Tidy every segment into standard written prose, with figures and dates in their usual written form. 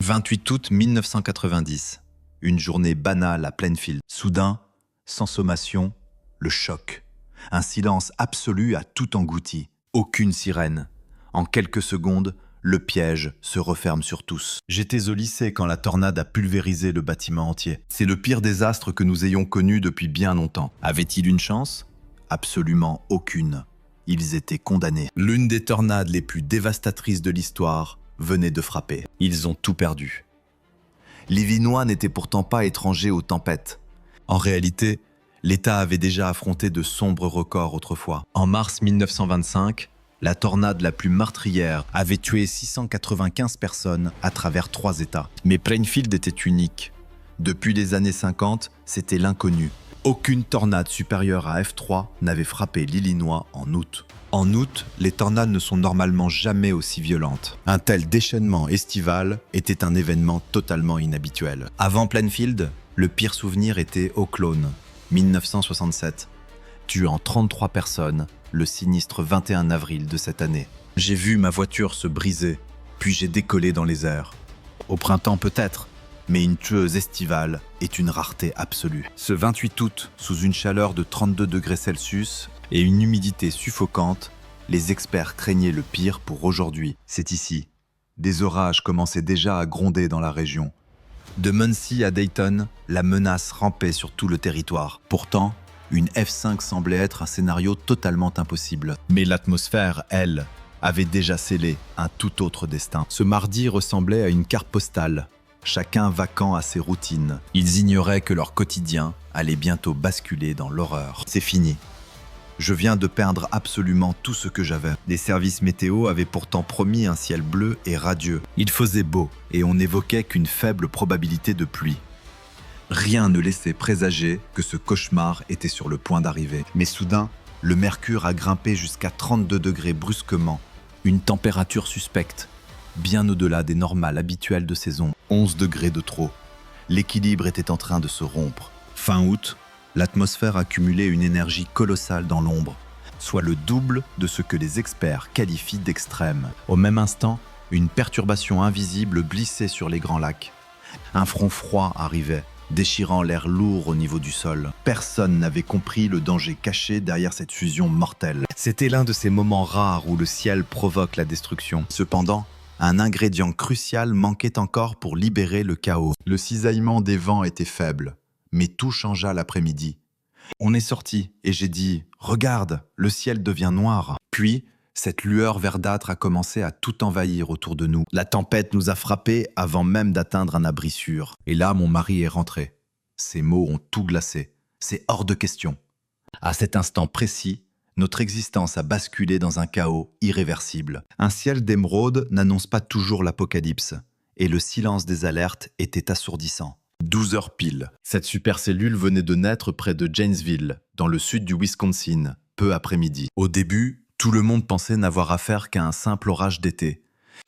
28 août 1990. Une journée banale à Plainfield. Soudain, sans sommation, le choc. Un silence absolu a tout englouti. Aucune sirène. En quelques secondes, le piège se referme sur tous. J'étais au lycée quand la tornade a pulvérisé le bâtiment entier. C'est le pire désastre que nous ayons connu depuis bien longtemps. Avait-il une chance ? Absolument aucune. Ils étaient condamnés. L'une des tornades les plus dévastatrices de l'histoire venait de frapper. Ils ont tout perdu. L'Illinois n'était pourtant pas étranger aux tempêtes. En réalité, l'État avait déjà affronté de sombres records autrefois. En mars 1925, la tornade la plus meurtrière avait tué 695 personnes à travers 3 États. Mais Plainfield était unique. Depuis les années 50, c'était l'inconnu. Aucune tornade supérieure à F3 n'avait frappé l'Illinois en août. En août, les tornades ne sont normalement jamais aussi violentes. Un tel déchaînement estival était un événement totalement inhabituel. Avant Plainfield, le pire souvenir était Oaklawn, 1967, tuant 33 personnes le sinistre 21 avril de cette année. J'ai vu ma voiture se briser, puis j'ai décollé dans les airs. Au printemps peut-être, mais une tueuse estivale est une rareté absolue. Ce 28 août, sous une chaleur de 32 degrés Celsius et une humidité suffocante, les experts craignaient le pire pour aujourd'hui. C'est ici. Des orages commençaient déjà à gronder dans la région. De Muncie à Dayton, la menace rampait sur tout le territoire. Pourtant, une F5 semblait être un scénario totalement impossible. Mais l'atmosphère, elle, avait déjà scellé un tout autre destin. Ce mardi ressemblait à une carte postale. Chacun vaquant à ses routines. Ils ignoraient que leur quotidien allait bientôt basculer dans l'horreur. C'est fini. Je viens de perdre absolument tout ce que j'avais. Les services météo avaient pourtant promis un ciel bleu et radieux. Il faisait beau et on n'évoquait qu'une faible probabilité de pluie. Rien ne laissait présager que ce cauchemar était sur le point d'arriver. Mais soudain, le mercure a grimpé jusqu'à 32 degrés brusquement. Une température suspecte. Bien au-delà des normales habituelles de saison, 11 degrés de trop. L'équilibre était en train de se rompre. Fin août, l'atmosphère accumulait une énergie colossale dans l'ombre, soit le double de ce que les experts qualifient d'extrême. Au même instant, une perturbation invisible glissait sur les grands lacs. Un front froid arrivait, déchirant l'air lourd au niveau du sol. Personne n'avait compris le danger caché derrière cette fusion mortelle. C'était l'un de ces moments rares où le ciel provoque la destruction. Cependant, un ingrédient crucial manquait encore pour libérer le chaos. Le cisaillement des vents était faible, mais tout changea l'après-midi. On est sorti et j'ai dit « Regarde, le ciel devient noir ». Puis, cette lueur verdâtre a commencé à tout envahir autour de nous. La tempête nous a frappés avant même d'atteindre un abri sûr. Et là, mon mari est rentré. Ses mots ont tout glacé. C'est hors de question. À cet instant précis, notre existence a basculé dans un chaos irréversible. Un ciel d'émeraude n'annonce pas toujours l'apocalypse, et le silence des alertes était assourdissant. 12 heures pile. Cette supercellule venait de naître près de Janesville, dans le sud du Wisconsin, peu après-midi. Au début, tout le monde pensait n'avoir affaire qu'à un simple orage d'été.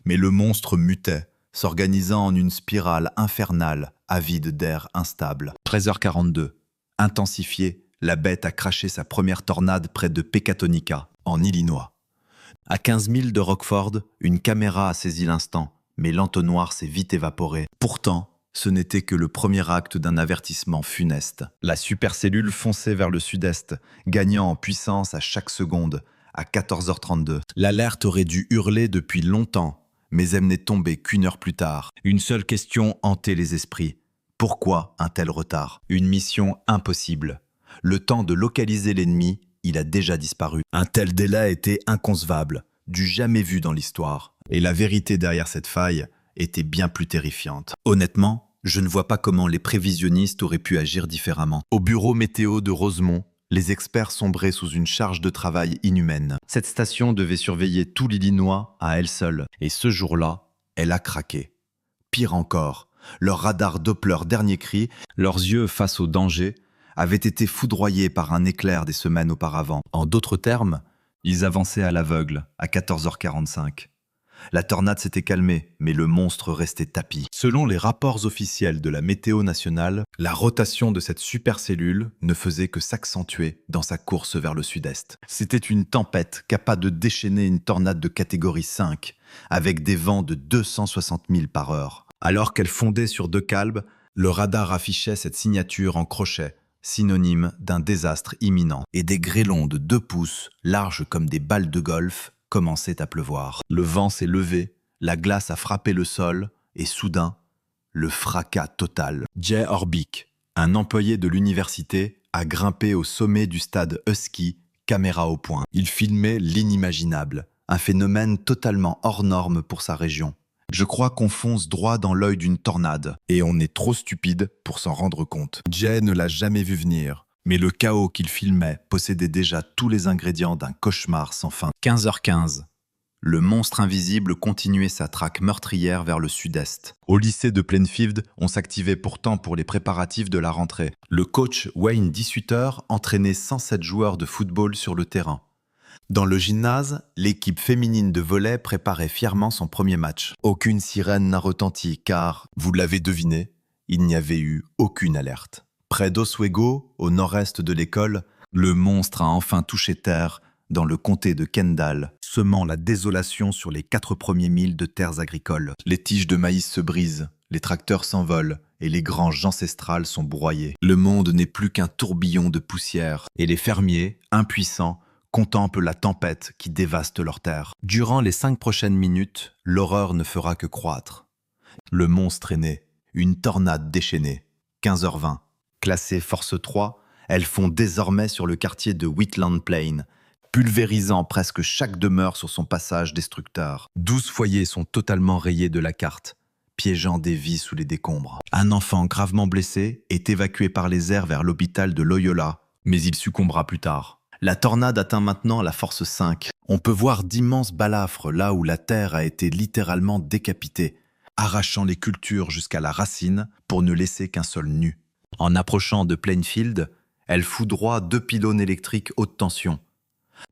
Mais le monstre mutait, s'organisant en une spirale infernale, avide d'air instable. 13h42. Intensifié, la bête a craché sa première tornade près de Pecatonica, en Illinois. À 15 000 de Rockford, une caméra a saisi l'instant, mais l'entonnoir s'est vite évaporé. Pourtant, ce n'était que le premier acte d'un avertissement funeste. La supercellule fonçait vers le sud-est, gagnant en puissance à chaque seconde, à 14h32. L'alerte aurait dû hurler depuis longtemps, mais elle n'est tombée qu'une heure plus tard. Une seule question hantait les esprits. Pourquoi un tel retard ? Une mission impossible. Le temps de localiser l'ennemi, il a déjà disparu. Un tel délai était inconcevable, du jamais vu dans l'histoire. Et la vérité derrière cette faille était bien plus terrifiante. Honnêtement, je ne vois pas comment les prévisionnistes auraient pu agir différemment. Au bureau météo de Rosemont, les experts sombraient sous une charge de travail inhumaine. Cette station devait surveiller tout l'Illinois à elle seule. Et ce jour-là, elle a craqué. Pire encore, leur radar Doppler dernier cri, leurs yeux face au danger, avaient été foudroyés par un éclair des semaines auparavant. En d'autres termes, ils avançaient à l'aveugle, à 14h45. La tornade s'était calmée, mais le monstre restait tapi. Selon les rapports officiels de la Météo nationale, la rotation de cette supercellule ne faisait que s'accentuer dans sa course vers le sud-est. C'était une tempête capable de déchaîner une tornade de catégorie 5, avec des vents de 260 000 par heure. Alors qu'elle fondait sur De Kalb, le radar affichait cette signature en crochet, synonyme d'un désastre imminent. Et des grêlons de 2 pouces, larges comme des balles de golf, commençaient à pleuvoir. Le vent s'est levé, la glace a frappé le sol, et soudain, le fracas total. Jay Orbick, un employé de l'université, a grimpé au sommet du stade Husky, caméra au point. Il filmait l'inimaginable, un phénomène totalement hors norme pour sa région. Je crois qu'on fonce droit dans l'œil d'une tornade, et on est trop stupide pour s'en rendre compte. Jay ne l'a jamais vu venir, mais le chaos qu'il filmait possédait déjà tous les ingrédients d'un cauchemar sans fin. 15h15. Le monstre invisible continuait sa traque meurtrière vers le sud-est. Au lycée de Plainfield, on s'activait pourtant pour les préparatifs de la rentrée. Le coach Wayne Dissuter entraînait 107 joueurs de football sur le terrain. Dans le gymnase, l'équipe féminine de volley préparait fièrement son premier match. Aucune sirène n'a retenti car, vous l'avez deviné, il n'y avait eu aucune alerte. Près d'Oswego, au nord-est de l'école, le monstre a enfin touché terre dans le comté de Kendall, semant la désolation sur les 4 premiers milles de terres agricoles. Les tiges de maïs se brisent, les tracteurs s'envolent et les granges ancestrales sont broyées. Le monde n'est plus qu'un tourbillon de poussière et les fermiers, impuissants, contemplent la tempête qui dévaste leurs terres. Durant les 5 prochaines minutes, l'horreur ne fera que croître. Le monstre est né, une tornade déchaînée. 15h20. Classées force 3, elles font désormais sur le quartier de Wheatland Plain, pulvérisant presque chaque demeure sur son passage destructeur. 12 foyers sont totalement rayés de la carte, piégeant des vies sous les décombres. Un enfant gravement blessé est évacué par les airs vers l'hôpital de Loyola, mais il succombera plus tard. La tornade atteint maintenant la force 5. On peut voir d'immenses balafres là où la terre a été littéralement décapitée, arrachant les cultures jusqu'à la racine pour ne laisser qu'un sol nu. En approchant de Plainfield, elle foudroie 2 pylônes électriques haute tension.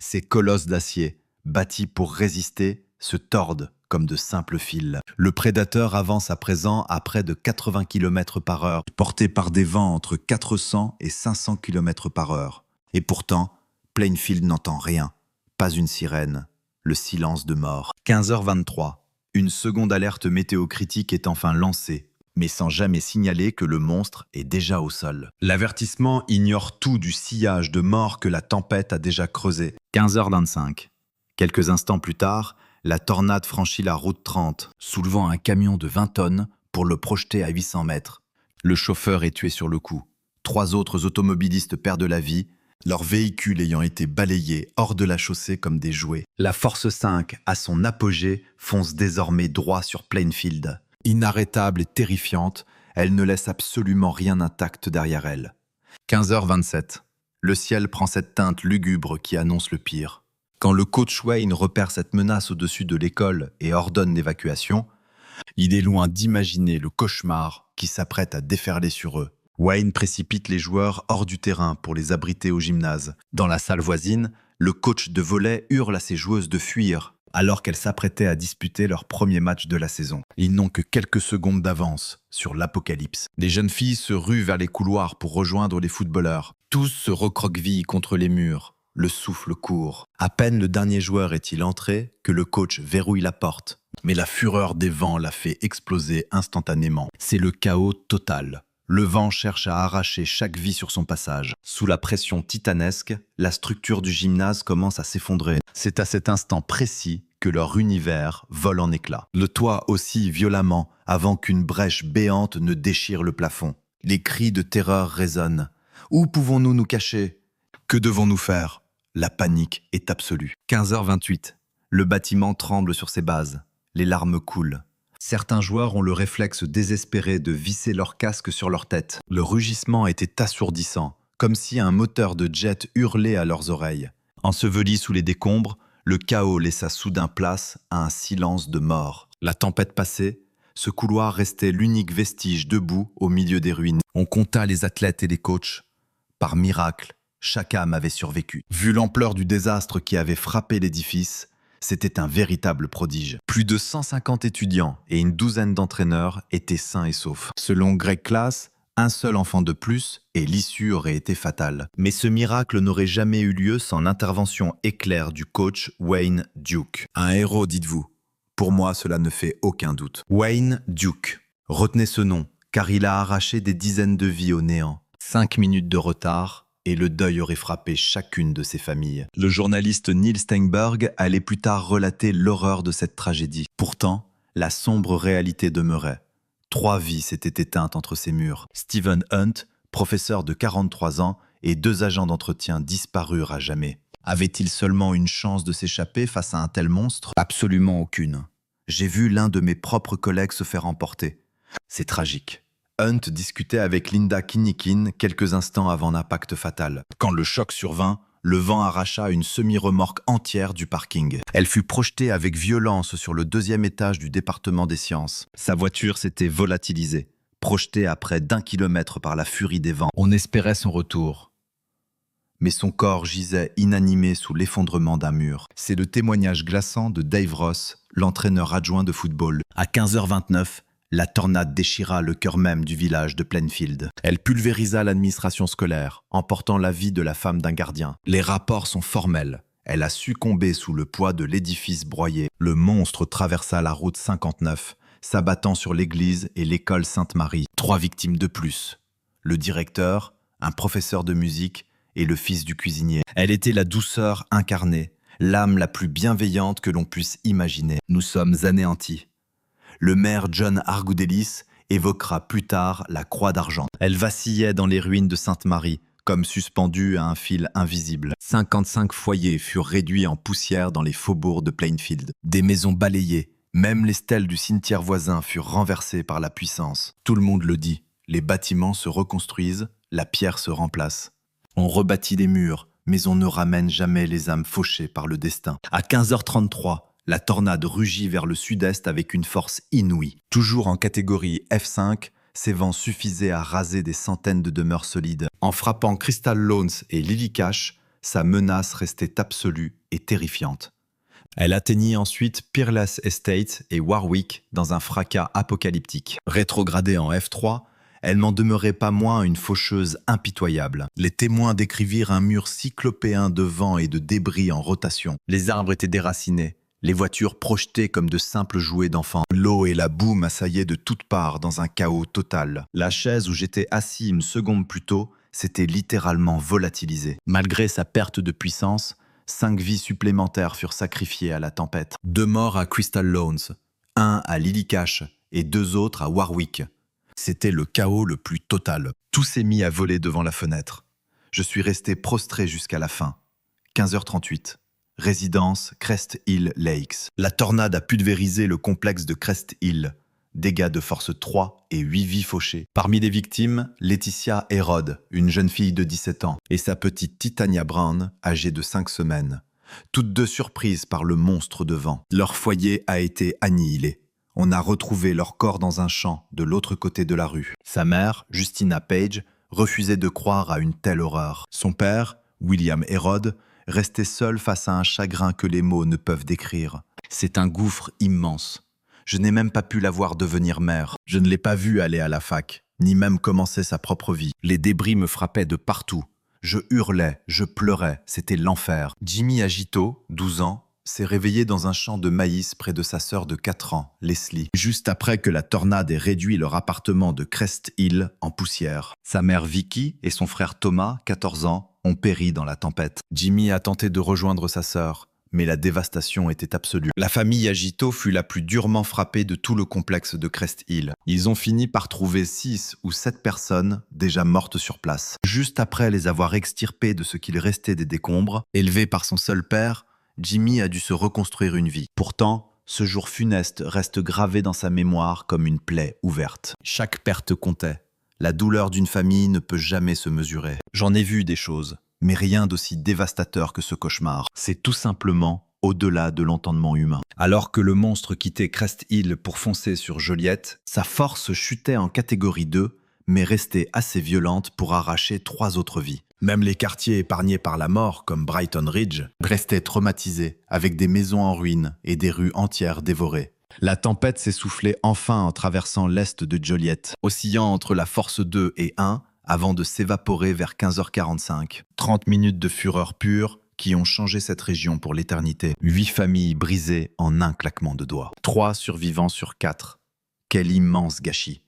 Ces colosses d'acier, bâtis pour résister, se tordent comme de simples fils. Le prédateur avance à présent à près de 80 km/h, porté par des vents entre 400 et 500 km/h. Et pourtant, Plainfield n'entend rien, pas une sirène, le silence de mort. 15h23, une seconde alerte météo critique est enfin lancée, mais sans jamais signaler que le monstre est déjà au sol. L'avertissement ignore tout du sillage de mort que la tempête a déjà creusé. 15h25. Quelques instants plus tard, la tornade franchit la route 30, soulevant un camion de 20 tonnes pour le projeter à 800 mètres. Le chauffeur est tué sur le coup. 3 autres automobilistes perdent la vie, leur véhicule ayant été balayé hors de la chaussée comme des jouets. La force 5, à son apogée, fonce désormais droit sur Plainfield. Inarrêtable et terrifiante, elle ne laisse absolument rien intact derrière elle. 15h27. Le ciel prend cette teinte lugubre qui annonce le pire. Quand le coach Wayne repère cette menace au-dessus de l'école et ordonne l'évacuation, il est loin d'imaginer le cauchemar qui s'apprête à déferler sur eux. Wayne précipite les joueurs hors du terrain pour les abriter au gymnase. Dans la salle voisine, le coach de volley hurle à ses joueuses de fuir, alors qu'elles s'apprêtaient à disputer leur premier match de la saison. Ils n'ont que quelques secondes d'avance sur l'apocalypse. Les jeunes filles se ruent vers les couloirs pour rejoindre les footballeurs. Tous se recroquevillent contre les murs. Le souffle court. À peine le dernier joueur est-il entré que le coach verrouille la porte. Mais la fureur des vents la fait exploser instantanément. C'est le chaos total. Le vent cherche à arracher chaque vie sur son passage. Sous la pression titanesque, la structure du gymnase commence à s'effondrer. C'est à cet instant précis que leur univers vole en éclats. Le toit oscille violemment avant qu'une brèche béante ne déchire le plafond. Les cris de terreur résonnent. Où pouvons-nous nous cacher? Que devons-nous faire? La panique est absolue. 15h28. Le bâtiment tremble sur ses bases. Les larmes coulent. Certains joueurs ont le réflexe désespéré de visser leur casque sur leur tête. Le rugissement était assourdissant, comme si un moteur de jet hurlait à leurs oreilles. Enseveli sous les décombres, le chaos laissa soudain place à un silence de mort. La tempête passée, ce couloir restait l'unique vestige debout au milieu des ruines. On compta les athlètes et les coachs. Par miracle, chaque âme avait survécu. Vu l'ampleur du désastre qui avait frappé l'édifice, c'était un véritable prodige. Plus de 150 étudiants et une douzaine d'entraîneurs étaient sains et saufs. Selon Greg Class, un seul enfant de plus et l'issue aurait été fatale. Mais ce miracle n'aurait jamais eu lieu sans l'intervention éclair du coach Wayne Duke. Un héros, dites-vous. Pour moi, cela ne fait aucun doute. Wayne Duke, Retenez ce nom, car il a arraché des dizaines de vies au néant. 5 minutes de retard, et le deuil aurait frappé chacune de ces familles. Le journaliste Neil Steinberg allait plus tard relater l'horreur de cette tragédie. Pourtant, la sombre réalité demeurait. 3 vies s'étaient éteintes entre ces murs. Stephen Hunt, professeur de 43 ans, et 2 agents d'entretien disparurent à jamais. Avait-il seulement une chance de s'échapper face à un tel monstre? Absolument aucune. J'ai vu l'un de mes propres collègues se faire emporter. C'est tragique. Hunt discutait avec Linda Kinnikin quelques instants avant l'impact fatal. Quand le choc survint, le vent arracha une semi-remorque entière du parking. Elle fut projetée avec violence sur le 2e étage du département des sciences. Sa voiture s'était volatilisée, projetée à près d'1 kilomètre par la furie des vents. On espérait son retour. Mais son corps gisait inanimé sous l'effondrement d'un mur. C'est le témoignage glaçant de Dave Ross, l'entraîneur adjoint de football. À 15h29, la tornade déchira le cœur même du village de Plainfield. Elle pulvérisa l'administration scolaire, emportant la vie de la femme d'un gardien. Les rapports sont formels. Elle a succombé sous le poids de l'édifice broyé. Le monstre traversa la route 59, s'abattant sur l'église et l'école Sainte-Marie. 3 victimes de plus. Le directeur, un professeur de musique et le fils du cuisinier. Elle était la douceur incarnée, l'âme la plus bienveillante que l'on puisse imaginer. Nous sommes anéantis. Le maire John Argoudelis évoquera plus tard la croix d'argent. Elle vacillait dans les ruines de Sainte-Marie, comme suspendue à un fil invisible. 55 foyers furent réduits en poussière dans les faubourgs de Plainfield. Des maisons balayées, même les stèles du cimetière voisin furent renversées par la puissance. Tout le monde le dit, les bâtiments se reconstruisent, la pierre se remplace. On rebâtit les murs, mais on ne ramène jamais les âmes fauchées par le destin. À 15h33, la tornade rugit vers le sud-est avec une force inouïe. Toujours en catégorie F5, ces vents suffisaient à raser des centaines de demeures solides. En frappant Crystal Lawns et Lily Cash, sa menace restait absolue et terrifiante. Elle atteignit ensuite Peerless Estates et Warwick dans un fracas apocalyptique. Rétrogradée en F3, elle n'en demeurait pas moins une faucheuse impitoyable. Les témoins décrivirent un mur cyclopéen de vent et de débris en rotation. Les arbres étaient déracinés, les voitures projetées comme de simples jouets d'enfants. L'eau et la boue m'assaillaient de toutes parts dans un chaos total. La chaise où j'étais assis une seconde plus tôt s'était littéralement volatilisée. Malgré sa perte de puissance, 5 vies supplémentaires furent sacrifiées à la tempête. 2 morts à Crystal Lawns, 1 à Lily Cash et 2 autres à Warwick. C'était le chaos le plus total. Tout s'est mis à voler devant la fenêtre. Je suis resté prostré jusqu'à la fin. 15h38. Résidence Crest Hill Lakes. La tornade a pulvérisé le complexe de Crest Hill. Dégâts de force 3 et 8 vies fauchées. Parmi les victimes, Laetitia Herod, une jeune fille de 17 ans, et sa petite Titania Brown, âgée de 5 semaines. Toutes 2 surprises par le monstre de vent. Leur foyer a été annihilé. On a retrouvé leur corps dans un champ de l'autre côté de la rue. Sa mère, Justina Page, refusait de croire à une telle horreur. Son père, William Herod, restait seul face à un chagrin que les mots ne peuvent décrire. C'est un gouffre immense. Je n'ai même pas pu la voir devenir mère. Je ne l'ai pas vue aller à la fac, ni même commencer sa propre vie. Les débris me frappaient de partout. Je hurlais, je pleurais, c'était l'enfer. Jimmy Agito, 12 ans, s'est réveillé dans un champ de maïs près de sa sœur de 4 ans, Leslie, juste après que la tornade ait réduit leur appartement de Crest Hill en poussière. Sa mère Vicky et son frère Thomas, 14 ans, ont péri dans la tempête. Jimmy a tenté de rejoindre sa sœur, mais la dévastation était absolue. La famille Agito fut la plus durement frappée de tout le complexe de Crest Hill. Ils ont fini par trouver 6 ou 7 personnes déjà mortes sur place. Juste après les avoir extirpées de ce qu'il restait des décombres, élevé par son seul père, Jimmy a dû se reconstruire une vie. Pourtant, ce jour funeste reste gravé dans sa mémoire comme une plaie ouverte. Chaque perte comptait. La douleur d'une famille ne peut jamais se mesurer. J'en ai vu des choses, mais rien d'aussi dévastateur que ce cauchemar. C'est tout simplement au-delà de l'entendement humain. Alors que le monstre quittait Crest Hill pour foncer sur Joliette, sa force chutait en catégorie 2, mais restait assez violente pour arracher 3 autres vies. Même les quartiers épargnés par la mort, comme Brighton Ridge, restaient traumatisés, avec des maisons en ruine et des rues entières dévorées. La tempête s'essoufflait enfin en traversant l'est de Joliette, oscillant entre la force 2 et 1, avant de s'évaporer vers 15h45. 30 minutes de fureur pure qui ont changé cette région pour l'éternité. 8 familles brisées en un claquement de doigts. 3 survivants sur 4. Quel immense gâchis.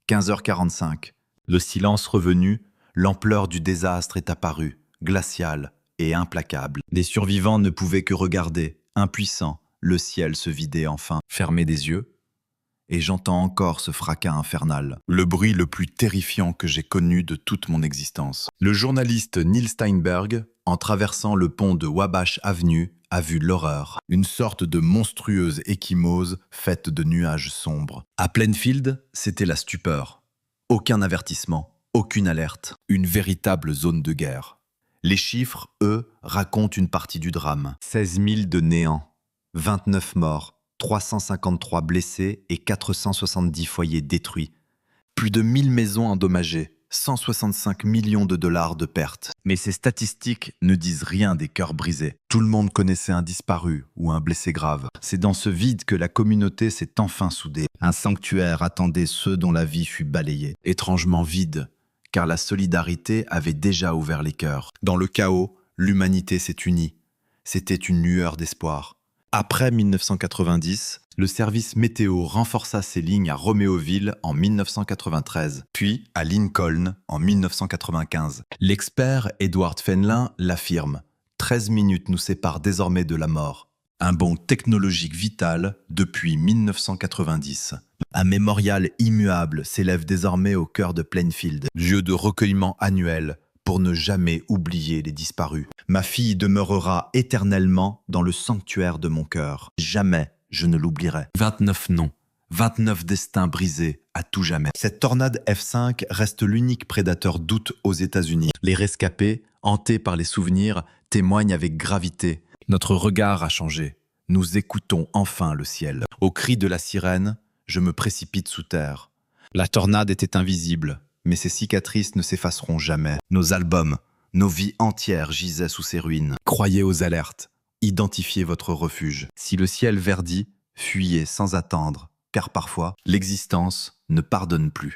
15h45. Le silence revenu, l'ampleur du désastre est apparue, glaciale et implacable. Les survivants ne pouvaient que regarder, impuissants, le ciel se vider enfin. Fermer des yeux, et j'entends encore ce fracas infernal. Le bruit le plus terrifiant que j'ai connu de toute mon existence. Le journaliste Neil Steinberg, en traversant le pont de Wabash Avenue, a vu l'horreur. Une sorte de monstrueuse échymose faite de nuages sombres. À Plainfield, c'était la stupeur. Aucun avertissement, aucune alerte. Une véritable zone de guerre. Les chiffres, eux, racontent une partie du drame. 16 000 de néant, 29 morts, 353 blessés et 470 foyers détruits. Plus de 1000 maisons endommagées, 165 millions de dollars de pertes. Mais ces statistiques ne disent rien des cœurs brisés. Tout le monde connaissait un disparu ou un blessé grave. C'est dans ce vide que la communauté s'est enfin soudée. Un sanctuaire attendait ceux dont la vie fut balayée. Étrangement vide, car la solidarité avait déjà ouvert les cœurs. Dans le chaos, l'humanité s'est unie. C'était une lueur d'espoir. Après 1990, le service météo renforça ses lignes à Roméoville en 1993, puis à Lincoln en 1995. L'expert Edward Fenlin l'affirme. 13 minutes nous séparent désormais de la mort. Un bond technologique vital depuis 1990. Un mémorial immuable s'élève désormais au cœur de Plainfield, lieu de recueillement annuel pour ne jamais oublier les disparus. Ma fille demeurera éternellement dans le sanctuaire de mon cœur. Jamais je ne l'oublierai. 29 noms, 29 destins brisés à tout jamais. Cette tornade F5 reste l'unique prédateur d'août aux États-Unis. Les rescapés, hantés par les souvenirs, témoignent avec gravité. Notre regard a changé. Nous écoutons enfin le ciel. Au cri de la sirène, je me précipite sous terre. La tornade était invisible, mais ses cicatrices ne s'effaceront jamais. Nos albums, nos vies entières gisaient sous ces ruines. Croyez aux alertes. Identifiez votre refuge. Si le ciel verdit, fuyez sans attendre, car parfois, l'existence ne pardonne plus.